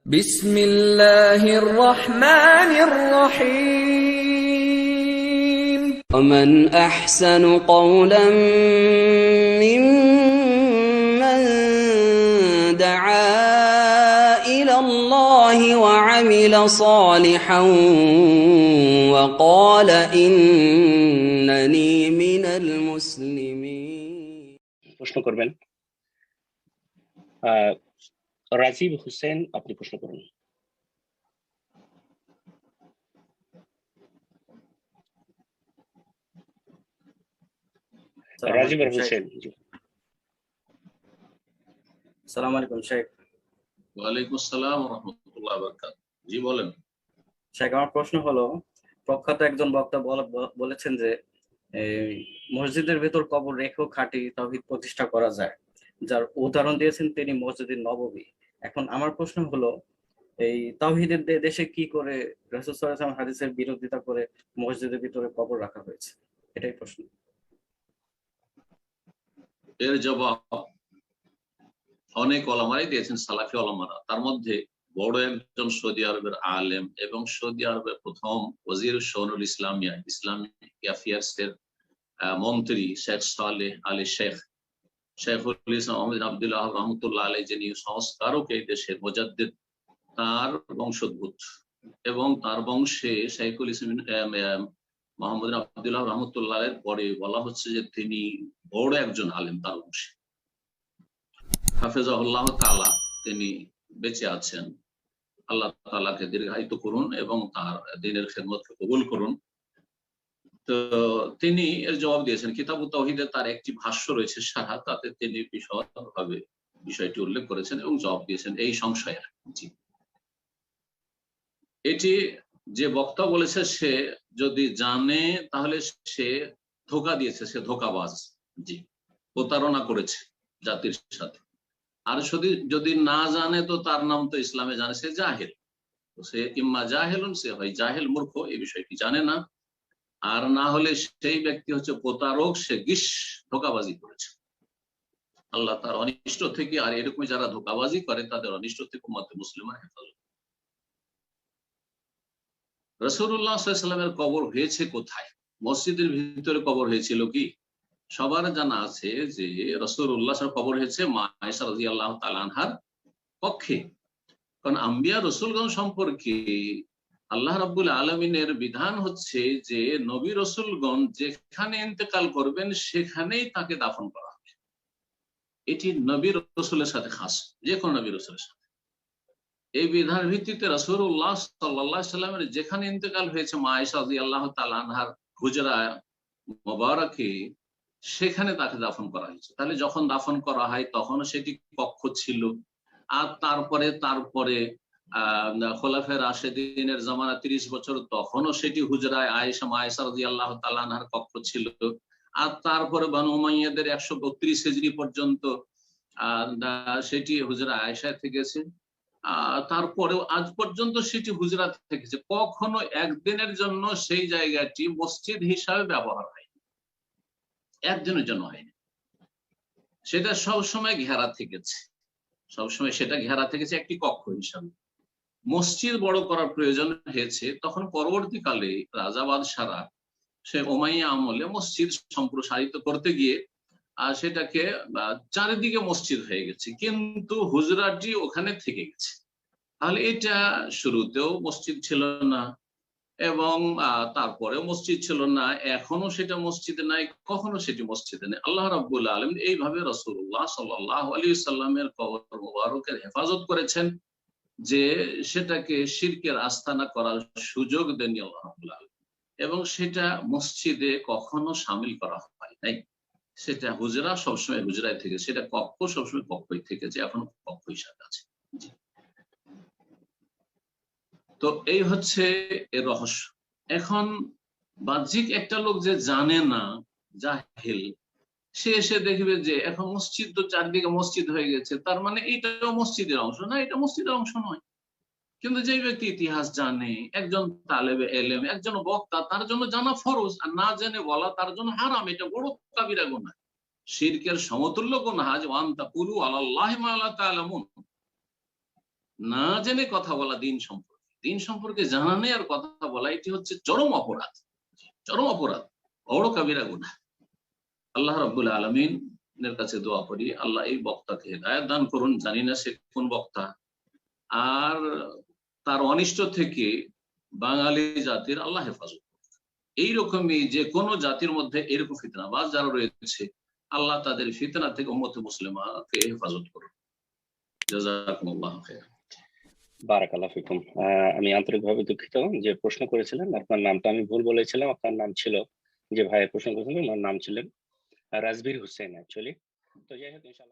بسم الله الرحمن الرحيم ومن أحسن قولا ممن دعا إلى الله وعمل صالحا وقال إنني من المسلمين। প্রশ্ন করবেন। রাজীব হোসেন, আপনি প্রশ্ন করুন। রাজীব হোসেন। আসসালামু আলাইকুম শেখ। ওয়ালাইকুম আসসালাম ওয়া রাহমাতুল্লাহি ওয়া বারাকাতুহু। জি বলেন। শেখ, আমার প্রশ্ন হলো, প্রখ্যাত একজন বক্তা বলেছেন যে মসজিদের ভেতর কবর রেখেও খাঁটি তাওহীদ প্রতিষ্ঠা করা যায়, যার উদাহরণ দিয়েছেন তিনি মসজিদে নববী। এখন আমার প্রশ্ন হলো, এই তাওহীদের দেশে কি করে রাসূল সাল্লাল্লাহু আলাইহি ওয়াসাল্লাম হাদিসের বিরোধিতা করে মসজিদের ভিতরে কবর রাখা হয়েছে? এটাই প্রশ্ন। এর জবাব অনেক ওলামাই দিয়েছেন, সালাফি ওলামারা। তার মধ্যে বড় একজন সৌদি আরবের আলেম এবং সৌদি আরবের প্রথম ওজির শৌনুল ইসলামিয়া, ইসলামিক অ্যাফেয়ার্স এর মন্ত্রী শেখ সালেহ আলী শেখুল ইসলাম আহমদ আব্দুল্লাহ রহমতুল্লাহ আলী, যিনি সংস্কারক এই দেশের মুজাদ্দিদ, তার বংশোদ্ভূত এবং তার বংশে শেখুল ইসলাম মোহাম্মদ আব্দুল্লাহ রহমতুল্লাহ এর পরে বলা হচ্ছে যে তিনি বড় একজন আলেম তার বংশে। হাফেজাহুল্লাহ তাআলা, তিনি বেঁচে আছেন। আল্লাহ তাআলাকে দীর্ঘায়িত করুন এবং তার দ্বীনের খেদমতকে কবুল করুন। তো তিনি এর জবাব দিয়েছেন, কিতাবুত তাওহীদে তার একটি ভাষ্য রয়েছে সাহা, তাতে তিনি বিশদভাবে বিষয়টি উল্লেখ করেছেন এবং জবাব দিয়েছেন এই সংশয়ে। জি, এটি যে বক্তা বলেছে সে যদি জানে তাহলে সে ধোঁকা দিয়েছে, সে ধোঁকাবাজ। জি, প্রতারণা করেছে জাতির সাথে। আর যদি না জানে তো তার নাম তো ইসলামে জানে, সে জাহেল। তো সে ইম্মা জাহেলুন, সে হয় জাহেল, মূর্খ, এই বিষয়টি জানে না। আর না হলে সেই ব্যক্তি হচ্ছে প্রতারক, সে ধোঁকাবাজি করেছে। আল্লাহ তার অনিষ্ট থেকে, আর এরকম যারা ধোঁকাবাজি করে তাদের অনিষ্ট থেকে উম্মতে মুসলিমা হেফাজত। রাসূলুল্লাহ সাল্লাল্লাহু আলাইহি ওয়াসাল্লামের কবর হয়েছে কোথায়? মসজিদের ভিতরে কবর হয়েছিল কি? সবার জানা আছে যে রাসূলুল্লাহ সাল্লাল্লাহু কবর হয়েছে মা আয়েশা রাদিয়াল্লাহু তাআলা আনহার কক্ষে। কারণ আম্বিয়া রাসূলগণ সম্পর্কে আল্লাহ রাব্বুল আলামিনের বিধান হচ্ছে যে নবী রাসূলগণ যেখানে ইন্তেকাল করবেন সেখানেই তাকে দাফন করা হবে। এটি নবী রাসূলের সাথে খাস, যে কোনো নবী রাসূলের সাথে। এই বিধান ভিত্তিতে রাসূলুল্লাহ সাল্লাল্লাহু আলাইহি ওয়াসাল্লামের যেখানে ইন্তেকাল হয়েছে মা আয়েশা রাদিয়াল্লাহু তাআলা আনহার হুজরা মুবারাকে, সেখানে তাকে দাফন করা হয়েছে। তাহলে যখন দাফন করা হয় তখনও সেটি কক্ষ ছিল। আর তারপরে খোলাফায়ে রাশেদিনের জামানা 30 বছর, তখনও সেটি হুজরায় আয়েশা আয়েশা রাদিয়াল্লাহু তাআলা আনহার কক্ষ ছিল। আর তারপরে বনু উমাইয়াদের 132 হিজরি পর্যন্ত সেটি হুজরা আয়েশায় থেকেছে। তারপরেও আজ পর্যন্ত সেটি হুজরা থেকেছে। কখনো একদিনের জন্য সেই জায়গাটি মসজিদ হিসাবে ব্যবহার হয়নি, একদিনের জন্য হয়নি। সেটা সবসময় ঘেরা থেকেছে, সবসময় সেটা ঘেরা থেকেছে একটি কক্ষ হিসাবে। মসজিদ বড় করার প্রয়োজন হয়েছে তখন পরবর্তীকালে রাজা বাদশারা সে উমাইয়া আমলে মসজিদ সম্প্রসারিত করতে গিয়ে সেটাকে চারিদিকে মসজিদ হয়ে গেছে, কিন্তু হুজরাটি ওখানে থেকে গেছে। তাহলে এটা শুরুতেও মসজিদ ছিল না এবং তারপরেও মসজিদ ছিল না, এখনো সেটা মসজিদে নাই, কখনো সেটি মসজিদে নেই। আল্লাহ রাব্বুল আলামিন এইভাবে রাসূলুল্লাহ সাল্লাল্লাহু আলাইহি ওয়াসাল্লামের কবর মুবারকের হেফাজত করেছেন যে সেটাকে শিরকের আস্তানা করার সুযোগ দেননি আল্লাহ রাব্বুল আলামিন, এবং সেটা মসজিদে কখনো শামিল করা হয় নাই। সেটা হুজরা সবসময় হুজরায় থেকে, সেটা কক্ষ সবসময় কক্ষই থেকেছে, এখনো কক্ষ হিসাবে আছে। তো এই হচ্ছে এর রহস্য। এখন বাহ্যিক একটা লোক যে জানে না, জাহেল, সে এসে দেখবে যে এখন মসজিদ তো চারদিকে মসজিদ হয়ে গেছে, তার মানে এইটাও মসজিদের অংশ না, এটা মসজিদের অংশ নয়। কিন্তু যে ব্যক্তি ইতিহাস জানে, একজন তালেবে এলেম, একজন বক্তা, তার জন্য জানা ফরজ, আর না জেনে বলা তার জন্য হারাম। এটা বড় কাবিরা গুনাহ, শিরকের সমতুল্য গুনাহ। ওয়ান তাকুলু আলাল্লাহি মা লা তা'লামুন, না জেনে কথা বলা দিন সম্পর্কে জানা নেই আর কথা বলা, এটি হচ্ছে চরম অপরাধ, বড় কাবিরা গুনাহ। আল্লাহ রাব্বুল আলামিনের কাছে দোয়া করি, আল্লাহ এই বক্তাকে হেদায়েত দান করুন। জানি না সে কোন বক্তা, আর তার অনিষ্ট থেকে বাঙালি জাতির আল্লাহ হেফাজত করুন। এইরকমই যে কোন জাতির মধ্যে এরকম ফিতনাবাজ যারা রয়েছে, আল্লাহ তাদের ফিতনা থেকে উম্মতে মুসলিমাকে হেফাজত করুন। জাযাকুমুল্লাহু খাইরান। বারাকাল্লাহু ফিকুম। আমি আন্তরিকভাবে দুঃখিত যে প্রশ্ন করেছিলেন, আপনার নামটা আমি ভুল বলেছিলাম। আপনার নাম ছিল, যে ভাই প্রশ্ন করেছিলেন ওনার নাম ছিলেন রাজবীর হোসেন অ্যাকচুয়ালি। তো যাই হোক, ইনশাআল্লাহ